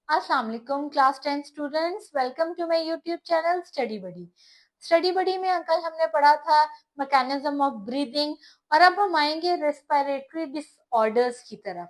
अस्सलाम वालेकुम class 10 students, welcome to my YouTube channel study buddy. Study buddy में कल हमने पढ़ा था मैकेनिज्म ऑफ ब्रीदिंग और अब हम आएंगे रेस्पिरेटरी डिसऑर्डर्स की तरफ।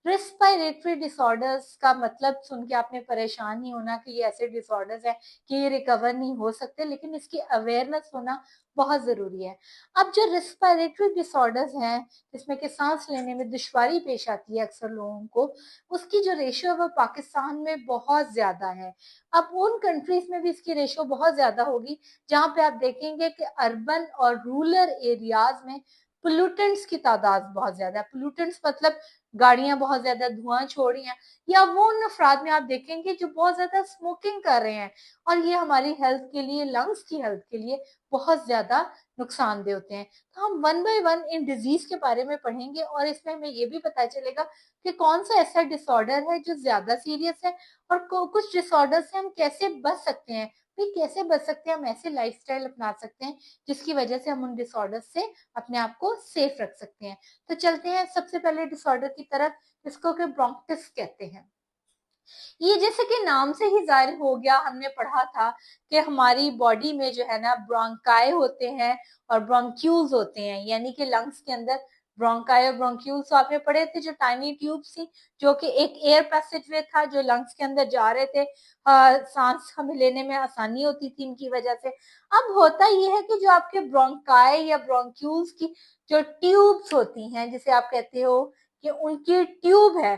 रेस्पिरेटरी डिसऑर्डर्स का मतलब सुन के आपने परेशान नहीं होना कि ये ऐसे डिसऑर्डर्स है कि ये रिकवर नहीं हो सकते, लेकिन इसकी अवेयरनेस होना बहुत जरूरी है। अब जो रेस्पिरेटरी डिसऑर्डर्स हैं जिसमें कि सांस लेने में दुश्वारी पेश आती है अक्सर लोगों को, उसकी जो रेशियो है वो पाकिस्तान में बहुत ज्यादा है। अब उन कंट्रीज में भी इसकी रेशियो बहुत ज्यादा होगी जहां पे आप देखेंगे कि अर्बन और रूरल एरियाज में पोल्यूटेंट्स की तादाद बहुत ज्यादा है। पोल्यूटेंट्स मतलब गाड़ियां बहुत ज्यादा धुआं छोड़ रही हैं, या वो उन अफराद में आप देखेंगे जो बहुत ज्यादा स्मोकिंग कर रहे हैं, और ये हमारी हेल्थ के लिए, लंग्स की हेल्थ के लिए बहुत ज्यादा नुकसानदेह होते हैं। तो हम one by one in disease के बारे में पढ़ेंगे और इसमें हमें ये भी पता चलेगा कि कौन सा ऐसा डिसऑर्डर है जो ज्यादा सीरियस है, और कुछ डिसऑर्डर से हम कैसे बच सकते हैं। भाई कैसे बच सकते हैं, हम ऐसे लाइफस्टाइल अपना सकते हैं जिसकी वजह से हम उन डिसऑर्डर से अपने आप को सेफ रख सकते हैं। तो चलते हैं सबसे पहले डिसऑर्डर की तरफ, जिसको कि ब्रोंकिटिस कहते हैं। ये जैसे कि नाम से ही जाहिर हो गया, हमने पढ़ा था कि हमारी बॉडी में जो है ना ब्रोंकाई होते हैं और ब्रोंक्यूल्स होते हैं, यानी कि लंग्स के अंदर ब्रोंकाई और ब्रोंक्यूल्स। तो आपने पढ़े थे जो टाइनी ट्यूब्स थी, जो कि एक एयर पैसेज वे था जो लंग्स के अंदर जा रहे थे। सांस हमें लेने में आसानी होती थी इनकी वजह से। अब होता यह है कि जो आपके ब्रोंकाई या ब्रोंक्यूल्स की जो ट्यूब्स होती हैं, जिसे आप कहते हो कि उनकी ट्यूब है,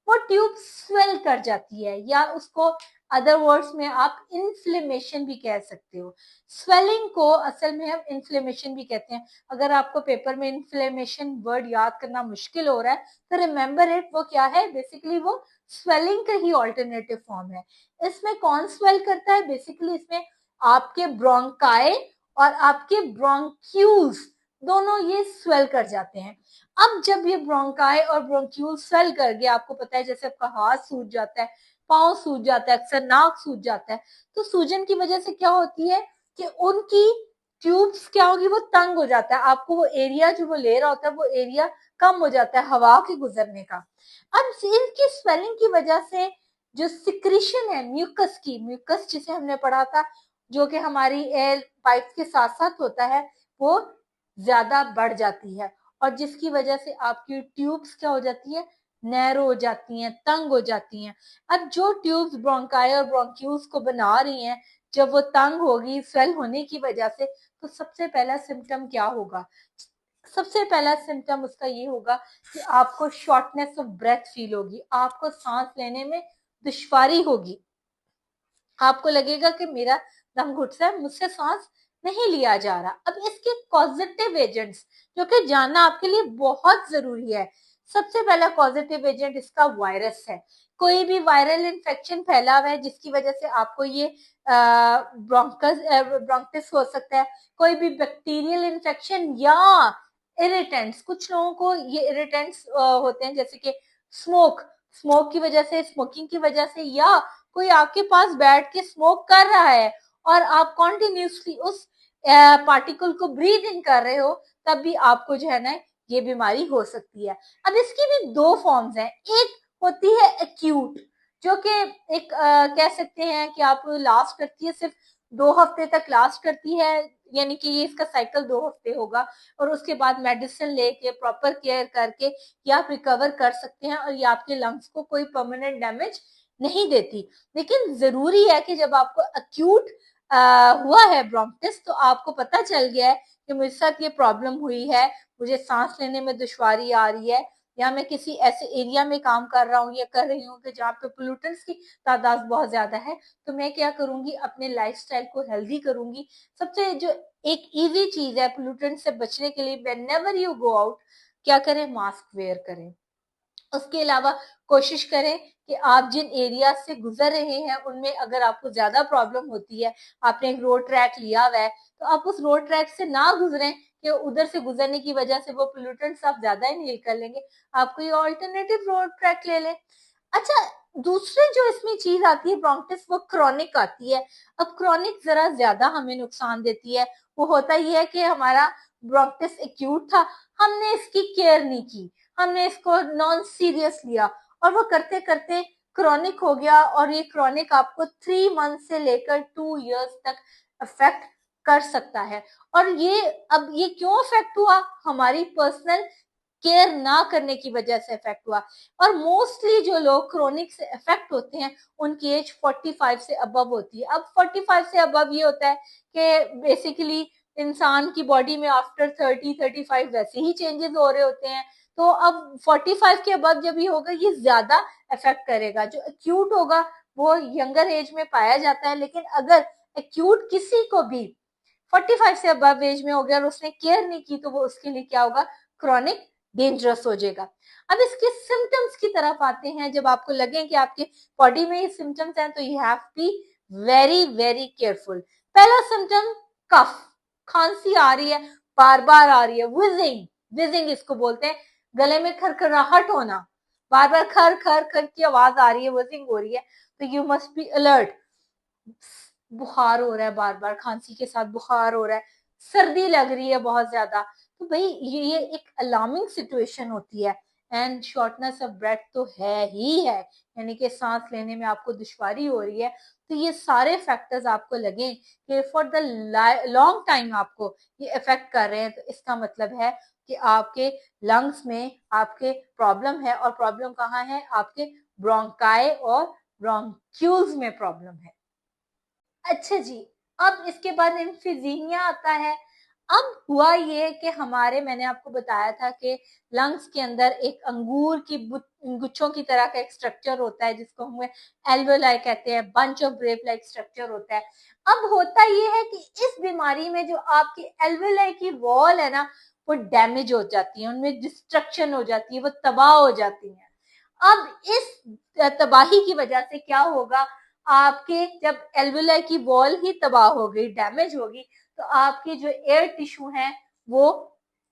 वो ट्यूब स्वेल कर जाती है, या उसको अदर वर्ड्स में आप इन्फ्लेमेशन भी कह सकते हो। स्वेलिंग को असल में हम इन्फ्लेमेशन भी कहते हैं। अगर आपको पेपर में इन्फ्लेमेशन वर्ड याद करना मुश्किल हो रहा है तो रिमेंबर इट, वो क्या है, बेसिकली वो स्वेलिंग का ही ऑल्टरनेटिव फॉर्म है। इसमें कौन स्वेल करता है, बेसिकली इसमें आपके ब्रोंकाई और आपके ब्रोंक्यूल्स दोनों ये स्वेल कर जाते हैं। अब जब ये ब्रोंकाई और ब्रोंक्यूल स्वेल कर गया, आपको पता है जैसे आपका हाथ सूज जाता है, पाँव सूज जाता है, अक्सर नाक सूज जाता है, तो सूजन की वजह से क्या होती है कि उनकी ट्यूब्स क्या होगी, वो तंग हो जाता है। आपको वो एरिया जो वो ले रहा होता है, वो एरिया कम हो जाता है हवा के गुजरने का। अब इनकी स्वेलिंग की वजह से जो सिक्रीशन है म्यूकस की, म्यूकस जिसे हमने पढ़ा था जो कि हमारी एयर पाइप के साथ साथ होता है, वो ज्यादा बढ़ जाती है, और जिसकी वजह से आपकी ट्यूब्स क्या हो जाती है, नैरो हो जाती हैं, तंग हो जाती हैं। अब जो ट्यूब्स ब्रोंकाई और ब्रोंक्यूल्स को बना रही हैं, जब वो तंग होगी स्वेल होने की वजह से, तो सबसे पहला सिम्टम क्या होगा, सबसे पहला सिम्टम उसका ये होगा कि आपको शॉर्टनेस ऑफ ब्रेथ फील होगी, आपको सांस लेने में दुश्वारी होगी, आपको लगेगा कि मेरा दम घुट रहा है, मुझसे सांस नहीं लिया जा रहा। अब इसके पॉजिटिव एजेंट्स जो कि जानना आपके लिए बहुत जरूरी है। सबसे पहला पॉजिटिव एजेंट इसका वायरस है। कोई भी वायरल इन्फेक्शन फैला हुआ है जिसकी वजह से आपको ये ब्रोंकिटिस हो सकता है। कोई भी बैक्टीरियल इन्फेक्शन या इरिटेंट्स, कुछ लोगों को ये इरिटेंट्स होते हैं जैसे कि स्मोक, स्मोक की वजह से, स्मोकिंग की वजह से, या कोई आपके पास बैठ के स्मोक कर रहा है और आप कॉन्टिन्यूसली उस पार्टिकल को ब्रीद इन कर रहे हो, तब भी आपको जो है ना ये बीमारी हो सकती है। अब इसकी भी दो फॉर्म्स हैं। एक होती है एक्यूट, जो कि एक कह सकते हैं कि आप लास्ट करती है, सिर्फ 2 हफ्ते तक लास्ट करती है, यानी कि ये इसका साइकिल 2 हफ्ते होगा, और उसके बाद मेडिसिन लेके प्रॉपर केयर करके ये आप रिकवर कर सकते हैं, और ये आपके लंग्स को कोई परमानेंट डैमेज नहीं देती। लेकिन जरूरी है कि जब आपको अक्यूट हुआ है ब्रोंकिटिस, तो आपको पता चल गया है कि मेरे साथ ये प्रॉब्लम हुई है, मुझे सांस लेने में दुश्वारी आ रही है, या मैं किसी ऐसे एरिया में काम कर रहा हूँ या कर रही हूँ कि जहाँ पे पोल्यूटेंट्स की तादाद बहुत ज्यादा है, तो मैं क्या करूंगी, अपने लाइफस्टाइल को हेल्दी करूंगी। सबसे जो एक इजी चीज है पोल्यूटेंट से बचने के लिए, व्हेनेवर यू गो आउट, क्या करें, मास्क वेयर करें। उसके अलावा कोशिश करें कि आप जिन एरिया से गुजर रहे हैं उनमें अगर आपको ज्यादा प्रॉब्लम होती है, आपने एक रोड ट्रैक लिया हुआ है, तो आप उस रोड ट्रैक से ना गुजरें कि उधर से गुजरने की वजह से वो पोल्यूटेंट्स आप ज्यादा इनहेल कर लेंगे। आप कोई ऑल्टरनेटिव रोड ट्रैक ले लें। अच्छा, दूसरी जो इसमें चीज आती है ब्रोंकिटिस, वो क्रॉनिक आती है। अब क्रॉनिक जरा ज्यादा हमें नुकसान देती है। वो होता ही है कि हमारा ब्रोंकिटिस एक्यूट था, हमने इसकी केयर नहीं की, हमने इसको नॉन सीरियस लिया, और वो करते करते क्रॉनिक हो गया और ये क्रॉनिक आपको 3 मंथ से लेकर 2 इयर्स तक अफेक्ट कर सकता है। और ये अब ये क्यों अफेक्ट हुआ? हमारी पर्सनल केयर ना करने की वजह से इफेक्ट हुआ। और मोस्टली जो लोग क्रोनिक से इफेक्ट होते हैं उनकी एज 45 से अबव होती है। अब 45 से अबव ये होता है कि बेसिकली इंसान की बॉडी में आफ्टर 30-35 वैसे ही चेंजेस हो रहे होते हैं। तो अब 45 के अबव जब ये होगा ये ज्यादा इफेक्ट करेगा। जो एक्यूट होगा वो यंगर एज में पाया जाता है, लेकिन अगर एक्यूट किसी को भी 45 से अबव एज में हो गया और उसने केयर नहीं की तो वो उसके लिए क्या होगा? क्रॉनिक डेंजरस हो जाएगा। अब इसके सिम्टम्स की तरफ आते हैं। जब आपको लगे कि आपके बॉडी में ये सिम्टम्स हैं तो you have to be very very careful. पहला सिम्टम कफ, खांसी आ रही है, बार बार आ रही है, विजिंग, विजिंग इसको बोलते हैं, गले में खरखराहट होना, बार बार खर खर खर की आवाज आ रही है, विजिंग हो रही है, तो यू मस्ट बी अलर्ट। बुखार हो रहा है, बार बार खांसी के साथ बुखार हो रहा है, सर्दी लग रही है बहुत ज्यादा, तो भाई ये एक अलार्मिंग सिचुएशन होती है। एंड शॉर्टनेस ऑफ ब्रेथ तो है ही है, यानी कि सांस लेने में आपको दुश्वारी हो रही है। तो ये सारे फैक्टर्स आपको लगे कि फॉर द लॉन्ग टाइम आपको ये इफेक्ट कर रहे हैं, तो इसका मतलब है कि आपके लंग्स में आपके प्रॉब्लम है। और प्रॉब्लम कहाँ है? आपके ब्रोंकाई और ब्रोंक्यूल्स में प्रॉब्लम है। अच्छा जी, अब इसके बाद एम्फिजीनिया आता है। अब हुआ ये कि हमारे, मैंने आपको बताया था कि लंग्स के अंदर एक अंगूर की गुच्छों की तरह का एक स्ट्रक्चर होता है जिसको हम एल्वेलाई कहते हैं, bunch of grape like structure होता है। अब होता ये है कि इस बीमारी में जो आपकी एल्वेलाई की वॉल है ना, वो डैमेज हो जाती है, उनमें डिस्ट्रक्शन हो जाती है, वो तबाह हो जाती है। अब इस तबाही की वजह से क्या होगा? आपके जब एल्वुलाई की वॉल ही तबाह हो गई, डैमेज होगी, तो आपके जो एयर टिश्यू हैं वो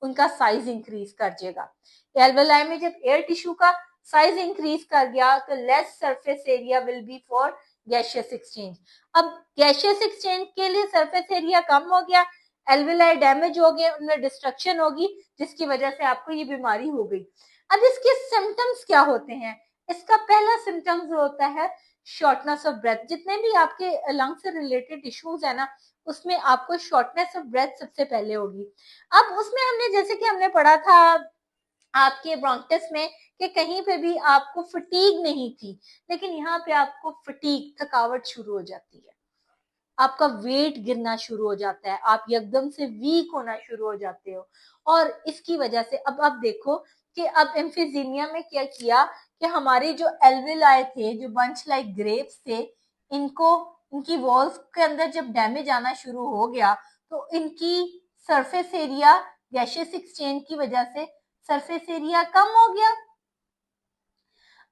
उनका साइज इंक्रीज कर जाएगा। एल्वुलाई में जब एयर टिश्यू का साइज इंक्रीज कर गया तो less surface area will be for gaseous exchange. अब गैशियस एक्सचेंज के लिए सरफेस एरिया कम हो गया, एल्वुलाई डैमेज हो गए, उनमें डिस्ट्रक्शन होगी, जिसकी वजह से आपको ये बीमारी हो गई। अब इसके सिम्टम्स क्या होते हैं? इसका पहला सिम्टम्स होता है शॉर्टनेस ऑफ ब्रेथ। जितने भी आपके लंग से रिलेटेड इश्यूज है ना, उसमें आपको शॉर्टनेस ऑफ ब्रेथ सबसे पहले होगी। अब उसमें हमने, जैसे कि हमने पढ़ा था आपके ब्रोंकिटिस में, कि कहीं पे भी आपको फटीग नहीं थी, लेकिन यहाँ पे आपको फटीग, थकावट शुरू हो जाती है, आपका वेट गिरना शुरू हो जाता है, आप एकदम से वीक होना शुरू हो जाते हो। और इसकी वजह से अब आप देखो कि अब एम्फिजीनिया में क्या किया कि हमारे जो एल्वेलाई थे, जो बंच लाइक ग्रेप्स थे, इनको, इनकी वॉल्स के अंदर जब डैमेज आना शुरू हो गया तो इनकी सरफेस एरिया गैशियस एक्सचेंज की वजह से सरफेस एरिया कम हो गया।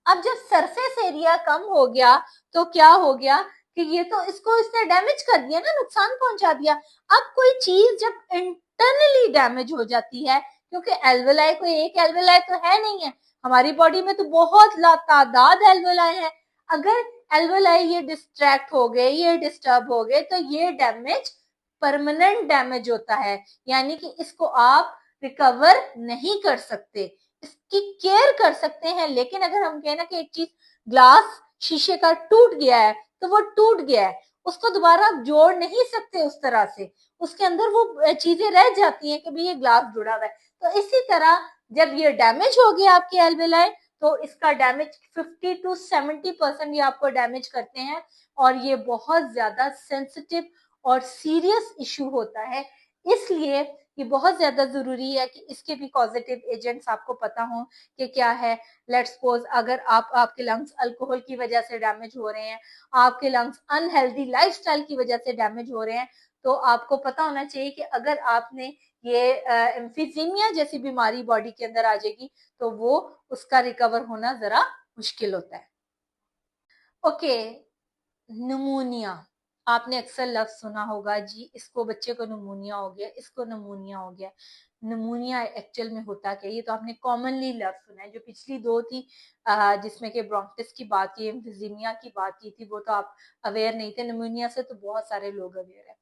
अब जब सरफेस एरिया कम हो गया तो क्या हो गया कि ये तो इसको इसने डैमेज कर दिया ना, नुकसान पहुंचा दिया। अब कोई चीज जब इंटरनली डैमेज हो जाती है, क्योंकि एल्वेलाई कोई एक एल्वेलाई तो है नहीं है, हमारी बॉडी में तो बहुत तादाद एल्वेलाई है। अगर एल्वेलाई ये डिस्ट्रैक्ट हो गए, ये डिस्टर्ब हो गए, तो ये डैमेज परमानेंट डैमेज होता है, यानी कि इसको आप रिकवर नहीं कर सकते। इसकी केयर कर सकते हैं, लेकिन अगर हम कहें ना कि एक चीज, ग्लास शीशे का टूट गया है तो वो टूट गया है, उसको दोबारा आप जोड़ नहीं सकते उस तरह से, उसके अंदर वो चीजें रह जाती हैं कि भाई ये ग्लास जुड़ा हुआ है। तो इसी तरह जब ये डैमेज हो गया आपकी एल्वेलाई, तो इसका डैमेज 50 to 70% ये आपको डैमेज करते हैं, और ये बहुत ज्यादा सेंसिटिव और सीरियस इश्यू होता है। इसलिए ये बहुत ज्यादा जरूरी है कि इसके भी पॉजिटिव एजेंट्स आपको पता हो कि क्या है। लेट्स सपोज अगर आपके लंग्स अल्कोहल की वजह से डैमेज हो रहे हैं, आपके लंग्स अनहेल्दी लाइफस्टाइल की वजह से डैमेज हो रहे हैं, तो आपको पता होना चाहिए कि अगर आपने ये एम्फिजीनिया जैसी बीमारी बॉडी के अंदर आ जाएगी तो वो उसका रिकवर होना जरा मुश्किल होता है। ओके, निमोनिया, आपने अक्सर लफ्ज सुना होगा, जी इसको, बच्चे को निमोनिया हो गया, इसको निमोनिया हो गया। निमोनिया एक्चुअल में होता क्या? ये तो आपने कॉमनली लफ्ज सुना है। जो पिछली दो थी जिसमें कि ब्रोंकिटिस की बात की, एम्फिजीनिया की बात की थी, वो तो आप अवेयर नहीं थे। निमोनिया से तो बहुत सारे लोग अवेयर है।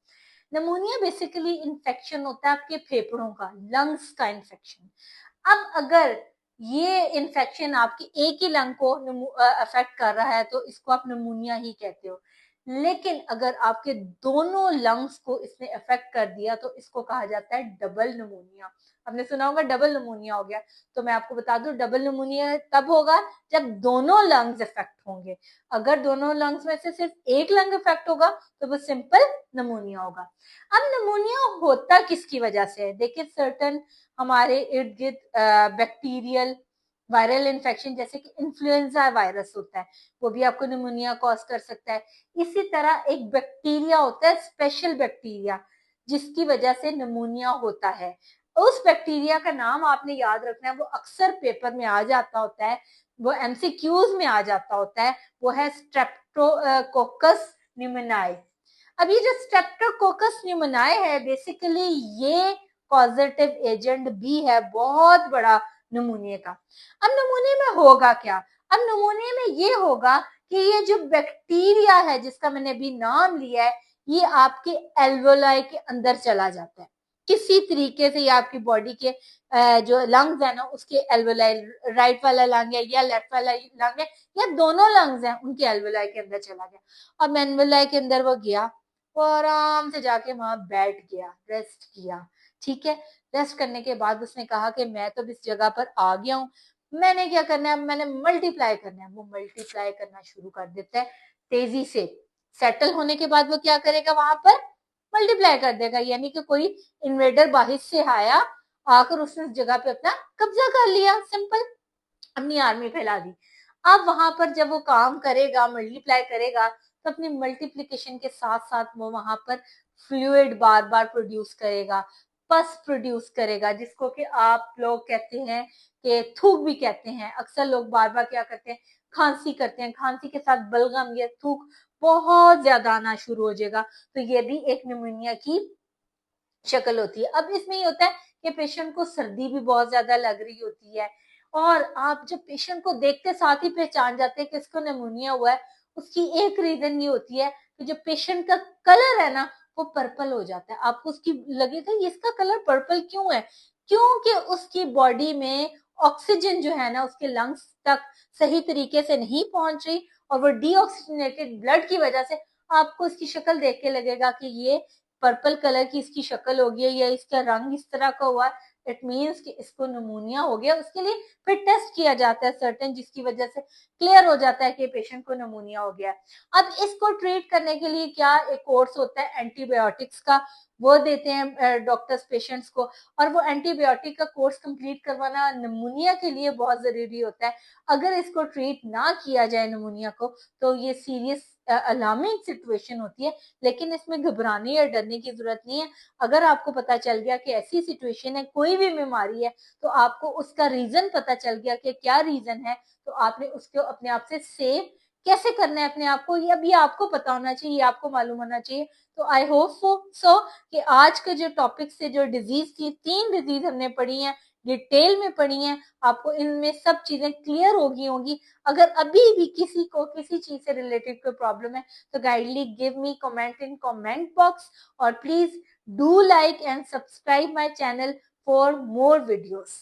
निमोनिया बेसिकली इन्फेक्शन होता है आपके फेफड़ों का, लंग्स का इन्फेक्शन। अब अगर ये इन्फेक्शन आपकी एक ही लंग को अफेक्ट कर रहा है तो इसको आप निमोनिया ही कहते हो। लेकिन अगर आपके दोनों लंग्स को इसने अफेक्ट कर दिया तो इसको कहा जाता है डबल निमोनिया। आपने सुना होगा डबल निमोनिया हो गया, तो मैं आपको बता दूं डबल निमोनिया तब होगा जब दोनों लंग्स अफेक्ट होंगे। अगर दोनों लंग्स में से सिर्फ एक लंग अफेक्ट होगा तो वो सिंपल निमोनिया होगा। अब निमोनिया होता किसकी वजह से है? देखिए सर्टन हमारे इर्द गिर्द बैक्टीरियल वायरल इन्फेक्शन जैसे कि इन्फ्लुएंजा वायरस होता है, वो भी आपको निमोनिया कॉज कर सकता है। इसी तरह एक बैक्टीरिया होता है, स्पेशल बैक्टीरिया, जिसकी वजह से निमोनिया होता है। उस बैक्टीरिया का नाम आपने याद रखना है, वो अक्सर पेपर में आ जाता होता है, वो एमसीक्यूज में आ जाता होता है, वो है स्ट्रेप्टोकोकस न्यूमोनाई। अब ये जो स्ट्रेप्टोकोकस न्यूमोनाई है बेसिकली ये पॉजिटिव एजेंट भी है बहुत बड़ा नमूने का। अब नमूने में होगा क्या? अब नमूने में ये होगा कि ये जो बैक्टीरिया है जिसका मैंने अभी नाम लिया है, ये आपके एल्वोलाई के अंदर चला जाता है। किसी तरीके से ये आपकी बॉडी के जो लंग्स है ना उसके एल्वोलाई, राइट वाला लंग है या लेफ्ट वाला लंग है या दोनों लंग्स हैं, उनके एल्वोलाई के अंदर चला गया। अब एल्वोलाई के अंदर वो गया, वो आराम से जाके वहां बैठ गया, रेस्ट किया। ठीक है, रेस्ट करने के बाद उसने कहा कि मैं तो इस जगह पर आ गया हूँ, मैंने क्या करना है, मैंने मल्टीप्लाई करना है। वो मल्टीप्लाई करना शुरू कर देता है तेजी से। सेटल होने के बाद वो क्या करेगा, वहां पर मल्टीप्लाई कर देगा, यानी कि कोई इन्वेडर बाहर से आया, आकर उसने उस जगह पे अपना कब्जा कर लिया, सिंपल, अपनी आर्मी फैला दी। अब वहां पर जब वो काम करेगा, मल्टीप्लाई करेगा, तो अपनी मल्टीप्लीकेशन के साथ साथ वो वहां पर फ्लूइड बार बार प्रोड्यूस करेगा, पस प्रोड्यूस करेगा, जिसको कि आप लोग कहते हैं कि थूक भी कहते हैं। अक्सर लोग बार बार क्या करते हैं, खांसी करते हैं, खांसी के साथ बलगम या थूक बहुत ज्यादा आना शुरू हो जाएगा, तो ये भी एक निमोनिया की शक्ल होती है। अब इसमें ये होता है कि पेशेंट को सर्दी भी बहुत ज्यादा लग रही होती है, और आप जब पेशेंट को देखते साथ ही पहचान जाते हैं कि इसको निमोनिया हुआ है। उसकी एक रीजन ये होती है कि जो पेशेंट का कलर है ना वो पर्पल हो जाता है। आपको उसकी लगेगा ये इसका कलर पर्पल क्यों है? क्योंकि उसकी बॉडी में ऑक्सीजन जो है ना उसके लंग्स तक सही तरीके से नहीं पहुंच रही, और वो डीऑक्सीजनेटेड ब्लड की वजह से आपको इसकी शक्ल देख के लगेगा कि ये पर्पल कलर की इसकी शक्ल हो गई है या इसका रंग इस तरह का हुआ है, इट मीन्स कि इसको निमोनिया हो गया। उसके लिए फिर टेस्ट किया जाता है सर्टेन, जिसकी वजह से क्लियर हो जाता है कि पेशेंट को निमोनिया हो गया। अब इसको ट्रीट करने के लिए क्या एक कोर्स होता है एंटीबायोटिक्स का, वो देते हैं डॉक्टर्स पेशेंट्स को, और वो एंटीबायोटिक का कोर्स कंप्लीट करवाना निमोनिया के लिए बहुत जरूरी होता है। अगर इसको ट्रीट ना किया जाए निमोनिया को तो ये सीरियस अलार्मिंग सिचुएशन होती है, लेकिन इसमें घबराने या डरने की जरूरत नहीं है। अगर आपको पता चल गया कि ऐसी सिचुएशन है, कोई भी बीमारी है, तो आपको उसका रीजन पता चल गया कि क्या रीजन है, तो आपने उसको अपने आप से सेव कैसे करना है अपने आप को, ये भी आपको पता होना चाहिए, ये आपको मालूम होना चाहिए। तो आई होप सो कि आज के जो टॉपिक से जो डिजीज थी, 3 डिजीज हमने पढ़ी हैं, डिटेल में पढ़ी हैं, आपको इनमें सब चीजें क्लियर होगी होंगी। अगर अभी भी किसी को किसी चीज से रिलेटेड कोई प्रॉब्लम है तो kindly give me comment in comment box, और please do like and subscribe my channel for more videos.